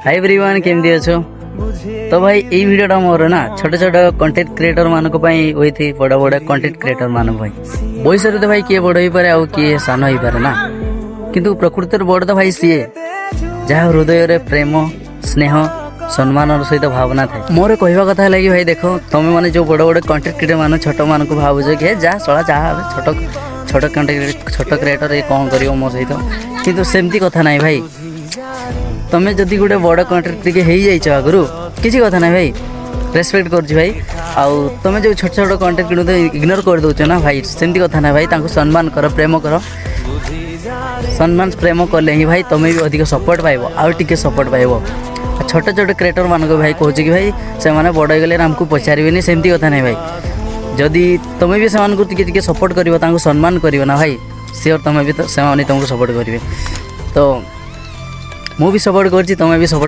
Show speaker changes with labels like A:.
A: Hi everyone केमती अच्छो। तो भाई ये वीडियोटा मोर ना छोटे छोटे कंटेंट क्रिएटर मानक हुई थी बड़ बड़ कंटेंट क्रिएटर मान भाई बयस तो भाई किए बड़ हो पारे आ किए सान हो पारे ना किंतु प्रकृति बड़ तो भाई सीए जहाँ हृदय रे प्रेम स्नेह सम्मान सहित भावना था। मोर कहवा कथा है कि भाई देख तुम मैंने जो बड़ बड़ कंटेंट क्रिएटर मान छोट मान को भावुच कि जा सला जहाँ छोट छोट कंटेंट छोट क्रिएटर ये कौन कर मो सहित किंतु सेमती कथा ना भाई तुम जदि गोटे बड़ कंटेंट क्रिएटर हो आगु किसी कथा ना भाई रेस्पेक्ट कर भाई आउ तुम जो छोट छोट कंटेंट क्रिएटर इग्नोर कर दौच ना भाई सेमती कथा ना भाई सम्मान कर प्रेम कर सम्मान प्रेम कले ही भाई तुम्हें भी अधिक सपोर्ट पाइब आउ टे सपोर्ट पाइब। छोटे छोटे क्रिएटर मान को भाई कहूँ कि भाई से मैंने बड़ गले आमको पचारे सेमती कथा नहीं भाई जदि तुम्हें भी से सपोर्ट कर सम्मान कर ना भाई सियोर तुम्हें भी तो से तुमको सपोर्ट करेंगे तो मुझे भी सपोर्ट कर तुम्हें भी सपोर्ट